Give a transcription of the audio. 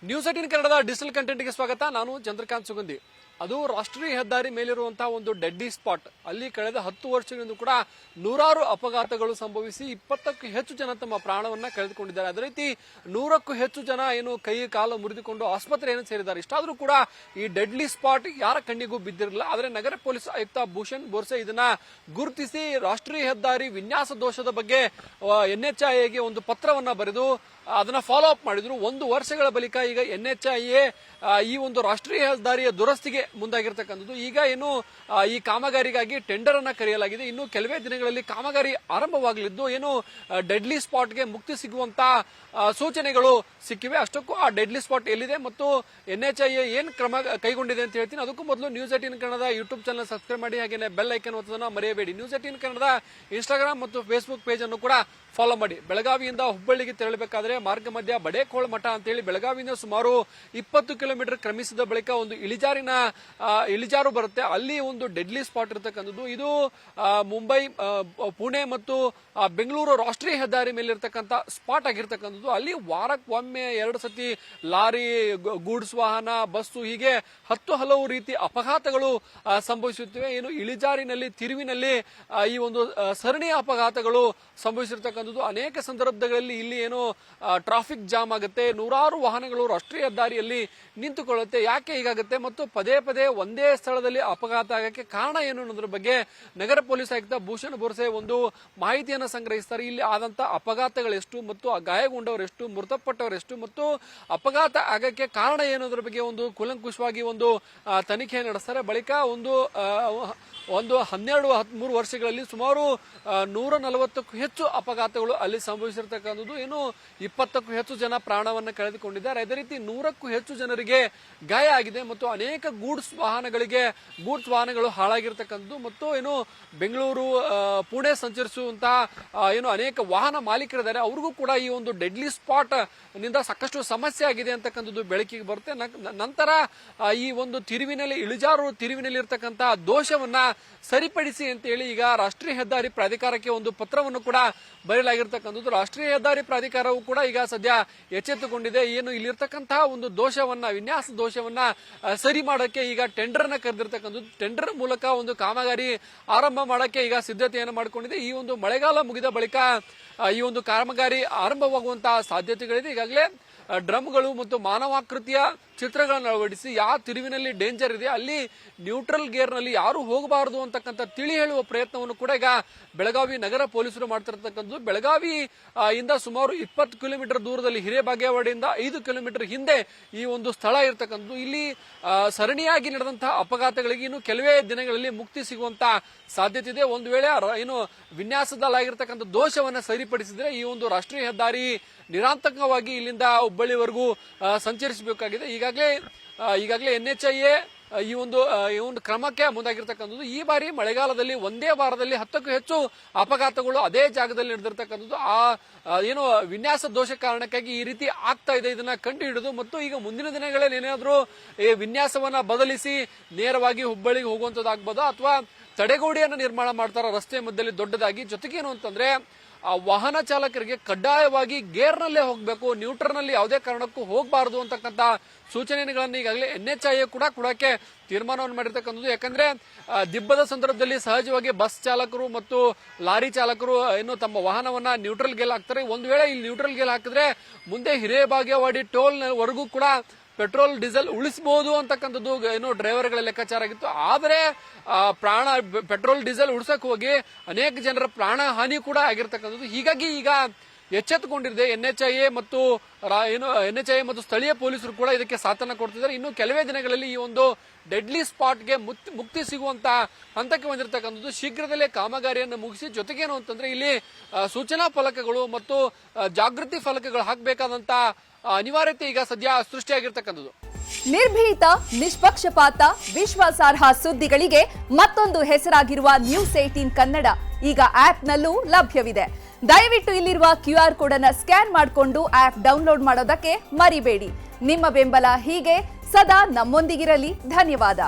News18 ಕನ್ನಡದ digital ಕಂಟೆಂಟ್ಗೆ ಸ್ವಾಗತ. ನಾನು ಚಂದ್ರಕಾಂತ್ ಸುಗಂಧಿ. ಅದು ರಾಷ್ಟ್ರೀಯ ಹೆದ್ದಾರಿ ಮೇಲಿರುವಂತಹ ಒಂದು ಡೆಡ್ಡಿ ಸ್ಪಾಟ್. ಅಲ್ಲಿ ಕಳೆದ 10 ವರ್ಷಗಳಿಂದ ಕೂಡ ನೂರಾರು ಅಪಘಾತಗಳು ಸಂಭವಿಸಿ 20ಕ್ಕೂ ಹೆಚ್ಚು ಜನ ತಮ್ಮ ಪ್ರಾಣವನ್ನ ಕಳೆದುಕೊಂಡಿದ್ದಾರೆ. ಅದೇ ರೀತಿ 100ಕ್ಕೂ ಹೆಚ್ಚು ಜನ ಏನು ಕೈ ಕಾಲು ಮುರಿದುಕೊಂಡು ಆಸ್ಪತ್ರೆಯನ್ನು ಸೇರಿದ್ದಾರೆ. ಇಷ್ಟಾದ್ರೂ ಕೂಡ ಈ ಡೆಡ್ಲಿ ಸ್ಪಾಟ್ ಯಾರ ಕಣ್ಣಿಗೂ ಬಿದ್ದಿರಲಿಲ್ಲ. ಆದರೆ ನಗರ ಪೊಲೀಸ್ ಆಯುಕ್ತ ಭೂಷಣ್ ಬೋರ್ಸೆ ಇದನ್ನ ಗುರುತಿಸಿ ರಾಷ್ಟ್ರೀಯ ಹೆದ್ದಾರಿ ವಿನ್ಯಾಸ ದೋಷದ ಬಗ್ಗೆ NHAIಗೆ ಒಂದು ಪತ್ರವನ್ನ ಬರೆದು ಅದನ್ನ ಫಾಲೋ ಅಪ್ ಮಾಡಿದ್ರು. 1 ವರ್ಷಗಳ ಬಳಿಕ ಈಗ NHAI ಈ ಒಂದು ರಾಷ್ಟ್ರೀಯ ಹೆದ್ದಾರಿಯ ದುರಸ್ತಿಗೆ ಮುಂದಾಗಿರ್ತಕ್ಕಂಥದ್ದು. ಈಗ ಏನು ಈ ಕಾಮಗಾರಿಗಾಗಿ ಟೆಂಡರ್ ಅನ್ನ ಕರೆಯಲಾಗಿದೆ. ಇನ್ನು ಕೆಲವೇ ದಿನಗಳಲ್ಲಿ ಕಾಮಗಾರಿ ಆರಂಭವಾಗಲಿದ್ದು ಏನು ಡೆಡ್ಲಿ ಸ್ಪಾಟ್ಗೆ ಮುಕ್ತಿ ಸಿಗುವಂತ ಸೂಚನೆಗಳು ಸಿಕ್ಕಿವೆ. ಅಷ್ಟಕ್ಕೂ ಆ ಡೆಡ್ಲಿ ಸ್ಪಾಟ್ ಎಲ್ಲಿದೆ ಮತ್ತು NHAI ಏನ್ ಕ್ರಮ ಕೈಗೊಂಡಿದೆ ಅಂತ ಹೇಳ್ತೀನಿ. ಅದಕ್ಕೂ ಮೊದಲು ನ್ಯೂಸ್18 ಕನ್ನಡದ ಯೂಟ್ಯೂಬ್ ಚಾನಲ್ ಸಬ್ಸ್ಕ್ರೈಬ್ ಮಾಡಿ, ಹಾಗೆ ಬೆಲ್ ಐಕನ್ ಒತ್ತೋದನ್ನ ಮರೆಯಬೇಡಿ. ನ್ಯೂಸ್18 ಕನ್ನಡದ ಇನ್ಸ್ಟಾಗ್ರಾಮ್ ಮತ್ತು ಫೇಸ್ಬುಕ್ ಪೇಜ್ ಅನ್ನು ಕೂಡ ಫಾಲೋ ಮಾಡಿ. ಬೆಳಗಾವಿಯಿಂದ ಹುಬ್ಬಳ್ಳಿಗೆ ತೆರಳಬೇಕಾದ್ರೆ ಮಾರ್ಗ ಮಧ್ಯ ಬಡೇಕೋಳ ಮಠ ಅಂತೇಳಿ ಬೆಳಗಾವಿಯಿಂದ ಸುಮಾರು 20 ಕಿಲೋಮೀಟರ್ ಕ್ರಮಿಸಿದ ಬಳಿಕ ಒಂದು ಇಳಿಜಾರು ಬರುತ್ತೆ. ಅಲ್ಲಿ ಒಂದು ಡೆಡ್ಲಿ ಸ್ಪಾಟ್ ಇರತಕ್ಕಂಥದ್ದು. ಇದು ಮುಂಬೈ, ಪುಣೆ ಮತ್ತು ಬೆಂಗಳೂರು ರಾಷ್ಟ್ರೀಯ ಹೆದ್ದಾರಿ ಮೇಲೆ ಇರತಕ್ಕಂಥ ಸ್ಪಾಟ್ ಆಗಿರ್ತಕ್ಕಂಥದ್ದು. ಅಲ್ಲಿ ವಾರಕ್ಕೊಮ್ಮೆ 2 ಸತಿ ಲಾರಿ, ಗೂಡ್ಸ್ ವಾಹನ, ಬಸ್ಸು ಹೀಗೆ ಹಲವು ರೀತಿ ಅಪಘಾತಗಳು ಸಂಭವಿಸುತ್ತಿವೆ. ಏನು ಇಳಿಜಾರಿನಲ್ಲಿ, ತಿರುವಿನಲ್ಲಿ ಈ ಒಂದು ಸರಣಿಯ ಅಪಘಾತಗಳು ಸಂಭವಿಸಿರ್ತಕ್ಕಂಥದ್ದು. ಅನೇಕ ಸಂದರ್ಭಗಳಲ್ಲಿ ಇಲ್ಲಿ ಏನು ಟ್ರಾಫಿಕ್ ಜಾಮ್ ಆಗುತ್ತೆ, ನೂರಾರು ವಾಹನಗಳು ರಾಷ್ಟ್ರೀಯ ಹೆದ್ದಾರಿಯಲ್ಲಿ ನಿಂತುಕೊಳ್ಳುತ್ತೆ. ಯಾಕೆ ಹೀಗಾಗುತ್ತೆ ಮತ್ತು ಪದೇ ಪದೇ ಒಂದೇ ಸ್ಥಳದಲ್ಲಿ ಅಪಘಾತ ಆಗಕ್ಕೆ ಕಾರಣ ಏನು ಅನ್ನೋದ್ರ ಬಗ್ಗೆ ನಗರ ಪೊಲೀಸ್ ಆಯುಕ್ತ ಭೂಷಣ್ ಬೋರ್ಸೆ ಒಂದು ಮಾಹಿತಿಯನ್ನು ಸಂಗ್ರಹಿಸ್ತಾರೆ. ಇಲ್ಲಿ ಆದಂತ ಅಪಘಾತಗಳೆಷ್ಟು ಮತ್ತು ಗಾಯಗೊಂಡವರೆಷ್ಟು, ಮೃತಪಟ್ಟವರೆಷ್ಟು ಮತ್ತು ಅಪಘಾತ ಆಗಕ್ಕೆ ಕಾರಣ ಏನು ಅನ್ನೋದ್ರ ಬಗ್ಗೆ ಒಂದು ಕೂಲಂಕುಷವಾಗಿ ಒಂದು ತನಿಖೆ ನಡೆಸ್ತಾರೆ. ಬಳಿಕ ಒಂದು 12-13 ವರ್ಷಗಳಲ್ಲಿ ಸುಮಾರು 140ಕ್ಕೂ ಹೆಚ್ಚು ಅಪಘಾತಗಳು ಅಲ್ಲಿ ಸಂಭವಿಸಿರ್ತಕ್ಕಂಥದ್ದು. ಏನು 20ಕ್ಕೂ ಹೆಚ್ಚು ಜನ ಪ್ರಾಣವನ್ನು ಕಳೆದುಕೊಂಡಿದ್ದಾರೆ. ಅದೇ ರೀತಿ 100ಕ್ಕೂ ಹೆಚ್ಚು ಜನರಿಗೆ ಗಾಯ ಆಗಿದೆ ಮತ್ತು ಅನೇಕ ಗೂಡ್ಸ್ ವಾಹನಗಳು ಹಾಳಾಗಿರ್ತಕ್ಕಂಥದ್ದು. ಮತ್ತು ಏನು ಬೆಂಗಳೂರು, ಪುಣೆ ಸಂಚರಿಸುವಂತಹ ಏನು ಅನೇಕ ವಾಹನ ಮಾಲೀಕರಿದ್ದಾರೆ, ಅವ್ರಿಗೂ ಕೂಡ ಈ ಒಂದು ಡೆಡ್ಲಿ ಸ್ಪಾಟ್ ನಿಂದ ಸಾಕಷ್ಟು ಸಮಸ್ಯೆ ಆಗಿದೆ ಅಂತಕ್ಕಂಥದ್ದು ಬೆಳಕಿಗೆ ಬರುತ್ತೆ. ನಂತರ ಈ ಒಂದು ಇಳಿಜಾರು ತಿರುವಿನಲ್ಲಿ ಇರ್ತಕ್ಕಂತಹ ದೋಷವನ್ನ ಸರಿಪಡಿಸಿ ಅಂತ ಹೇಳಿ ಈಗ ರಾಷ್ಟ್ರೀಯ ಹೆದ್ದಾರಿ ಪ್ರಾಧಿಕಾರಕ್ಕೆ ಒಂದು ಪತ್ರವನ್ನು ಕೂಡ ಬರೆಯಲಾಗಿರ್ತಕ್ಕಂಥದ್ದು. ರಾಷ್ಟ್ರೀಯ ಹೆದ್ದಾರಿ ಪ್ರಾಧಿಕಾರವು ಕೂಡ ಈಗ ಸದ್ಯ ಎಚ್ಚೆತ್ತುಕೊಂಡಿದೆ. ಏನು ಇಲ್ಲಿರ್ತಕ್ಕಂತಹ ಒಂದು ವಿನ್ಯಾಸ ದೋಷವನ್ನ ಸರಿ ಮಾಡಕ್ಕೆ ಈಗ ಟೆಂಡರ್ ನ ಕರೆದಿರ್ತಕ್ಕಂಥದ್ದು. ಟೆಂಡರ್ ಮೂಲಕ ಒಂದು ಕಾಮಗಾರಿ ಆರಂಭ ಮಾಡಕ್ಕೆ ಈಗ ಸಿದ್ಧತೆಯನ್ನು ಮಾಡಿಕೊಂಡಿದೆ. ಈ ಒಂದು ಮಳೆಗಾಲ ಮುಗಿದ ಬಳಿಕ ಈ ಒಂದು ಕಾಮಗಾರಿ ಆರಂಭವಾಗುವಂತಹ ಸಾಧ್ಯತೆಗಳಿದೆ. ಈಗಾಗಲೇ ಡ್ರಮ್ಗಳು ಮತ್ತು ಮಾನವಾಕೃತಿಯ ಚಿತ್ರಗಳನ್ನು ಅಳವಡಿಸಿ ಯಾವ ತಿರುವಿನಲ್ಲಿ ಡೇಂಜರ್ ಇದೆ ಅಲ್ಲಿ ನ್ಯೂಟ್ರಲ್ ಗೇರ್ ನಲ್ಲಿ ಯಾರು ಹೋಗಬಾರದು ಅಂತಕ್ಕಂಥ ತಿಳಿ ಹೇಳುವ ಪ್ರಯತ್ನವನ್ನು ಕೂಡ ಈಗ ಬೆಳಗಾವಿ ನಗರ ಪೊಲೀಸರು ಮಾಡ್ತಿರ್ತಕ್ಕಂಥದ್ದು. ಬೆಳಗಾವಿ ಇಂದ ಸುಮಾರು 20 ಕಿಲೋಮೀಟರ್ ದೂರದಲ್ಲಿ ಹಿರೇಬಾಗೇವಾಡಿಯಿಂದ 5 ಕಿಲೋಮೀಟರ್ ಹಿಂದೆ ಈ ಒಂದು ಸ್ಥಳ ಇರತಕ್ಕಂಥದ್ದು. ಇಲ್ಲಿ ಸರಣಿಯಾಗಿ ನಡೆದಂತಹ ಅಪಘಾತಗಳಿಗೆ ಇನ್ನು ಕೆಲವೇ ದಿನಗಳಲ್ಲಿ ಮುಕ್ತಿ ಸಿಗುವಂತಹ ಸಾಧ್ಯತೆ ಇದೆ. ಒಂದು ವೇಳೆ ಏನು ವಿನ್ಯಾಸದಲ್ಲಾಗಿರ್ತಕ್ಕಂಥ ದೋಷವನ್ನ ಸರಿಪಡಿಸಿದ್ರೆ ಈ ಒಂದು ರಾಷ್ಟ್ರೀಯ ಹೆದ್ದಾರಿ ನಿರಾತಂಕವಾಗಿ ಇಲ್ಲಿಂದ ಹುಬ್ಬಳ್ಳಿವರೆಗೂ ಸಂಚರಿಸಬೇಕಾಗಿದೆ. ಈಗಾಗಲೇ NHAI ಈ ಒಂದು ಕ್ರಮಕ್ಕೆ ಮುಂದಾಗಿರ್ತಕ್ಕಂಥದ್ದು. ಈ ಬಾರಿ ಮಳೆಗಾಲದಲ್ಲಿ ಒಂದೇ ವಾರದಲ್ಲಿ 10ಕ್ಕೂ ಹೆಚ್ಚು ಅಪಘಾತಗಳು ಅದೇ ಜಾಗದಲ್ಲಿ ನಡೆದಿರ್ತಕ್ಕಂಥದ್ದು. ಏನು ವಿನ್ಯಾಸ ದೋಷ ಕಾರಣಕ್ಕಾಗಿ ಈ ರೀತಿ ಆಗ್ತಾ ಇದೆ. ಇದನ್ನ ಕಂಡು ಹಿಡಿದು ಮತ್ತು ಈಗ ಮುಂದಿನ ದಿನಗಳಲ್ಲಿ ಏನಾದ್ರೂ ಈ ವಿನ್ಯಾಸವನ್ನ ಬದಲಿಸಿ ನೇರವಾಗಿ ಹುಬ್ಬಳ್ಳಿಗೆ ಹೋಗುವಂತದ್ದಾಗಬಹುದು ಅಥವಾ ತಡೆಗೋಡೆಯನ್ನು ನಿರ್ಮಾಣ ಮಾಡ್ತಾರ ರಸ್ತೆ ಮಧ್ಯದಲ್ಲಿ ದೊಡ್ಡದಾಗಿ. ಜೊತೆಗೆ ಏನು ಅಂತಂದ್ರೆ ವಾಹನ ಚಾಲಕರಿಗೆ ಕಡ್ಡಾಯವಾಗಿ ಗೇರ್ನಲ್ಲೇ ಹೋಗಬೇಕು, ನ್ಯೂಟ್ರಲ್ನಲ್ಲಿ ಯಾವುದೇ ಕಾರಣಕ್ಕೂ ಹೋಗಬಾರದು ಅಂತಕ್ಕಂಥ ಸೂಚನೆಗಳನ್ನು ಈಗಾಗಲೇ NHAI ಕೂಡ ಕೊಡಕ್ಕೆ ತೀರ್ಮಾನವನ್ನು ಮಾಡಿರ್ತಕ್ಕಂಥದ್ದು. ಯಾಕಂದ್ರೆ ದಿಬ್ಬದ ಸಂದರ್ಭದಲ್ಲಿ ಸಹಜವಾಗಿ ಬಸ್ ಚಾಲಕರು ಮತ್ತು ಲಾರಿ ಚಾಲಕರು ಏನು ತಮ್ಮ ವಾಹನವನ್ನ ನ್ಯೂಟ್ರಲ್ ಗೇಲ್ ಹಾಕ್ತಾರೆ. ಒಂದು ವೇಳೆ ಇಲ್ಲಿ ನ್ಯೂಟ್ರಲ್ ಗೇಲ್ ಹಾಕಿದ್ರೆ ಮುಂದೆ ಹಿರೇಬಾಗೇವಾಡಿ ಟೋಲ್ ವರೆಗೂ ಕೂಡ ಪೆಟ್ರೋಲ್ ಡೀಸೆಲ್ ಉಳಿಸಬಹುದು ಅಂತಕ್ಕಂಥದ್ದು ಏನು ಡ್ರೈವರ್ಗಳ ಲೆಕ್ಕಾಚಾರ ಆಗಿತ್ತು. ಆದರೆ ಪೆಟ್ರೋಲ್ ಡೀಸೆಲ್ ಉಳಿಸಕ್ ಹೋಗಿ ಅನೇಕ ಜನರ ಪ್ರಾಣ ಹಾನಿ ಕೂಡ ಆಗಿರ್ತಕ್ಕಂಥದ್ದು. ಹೀಗಾಗಿ ಈಗ ಎಚ್ಚೆತ್ತುಕೊಂಡಿದೆ NHAI ಮತ್ತು ಸ್ಥಳೀಯ ಪೊಲೀಸರು ಕೂಡ ಇದಕ್ಕೆ ಸಾಥನ್ನ ಕೊಡ್ತಿದ್ದಾರೆ. ಇನ್ನು ಕೆಲವೇ ದಿನಗಳಲ್ಲಿ ಈ ಒಂದು ಡೆಡ್ಲಿ ಸ್ಪಾಟ್ಗೆ ಮುಕ್ತಿ ಸಿಗುವಂತ ಹಂತಕ್ಕೆ ಬಂದಿರತಕ್ಕಂಥದ್ದು. ಶೀಘ್ರದಲ್ಲೇ ಕಾಮಗಾರಿಯನ್ನು ಮುಗಿಸಿ ಜೊತೆಗೇನು ಅಂತಂದ್ರೆ ಇಲ್ಲಿ ಸೂಚನಾ ಫಲಕಗಳು ಮತ್ತು ಜಾಗೃತಿ ಫಲಕಗಳು ಹಾಕಬೇಕಾದಂತ ಅನಿವಾರ್ಯತೆ ಈಗ ಸದ್ಯ ಸೃಷ್ಟಿಯಾಗಿರ್ತಕ್ಕಂಥದ್ದು. ನಿರ್ಭೀತ, ನಿಷ್ಪಕ್ಷಪಾತ, ವಿಶ್ವಾಸಾರ್ಹ ಸುದ್ದಿಗಳಿಗೆ ಮತ್ತೊಂದು ಹೆಸರಾಗಿರುವ ನ್ಯೂಸ್18 ಕನ್ನಡ ಈಗ ಆಪ್ನಲ್ಲೂ ಲಭ್ಯವಿದೆ. ದಯವಿಟ್ಟು ಇಲ್ಲಿರುವ QR ಕೋಡ್ ಅನ್ನು ಸ್ಕ್ಯಾನ್ ಮಾಡಿಕೊಂಡು ಆಪ್ ಡೌನ್ಲೋಡ್ ಮಾಡೋದಕ್ಕೆ ಮರಿಬೇಡಿ. ನಿಮ್ಮ ಬೆಂಬಲ ಹೀಗೆ ಸದಾ ನಮ್ಮೊಂದಿಗಿರಲಿ. ಧನ್ಯವಾದ.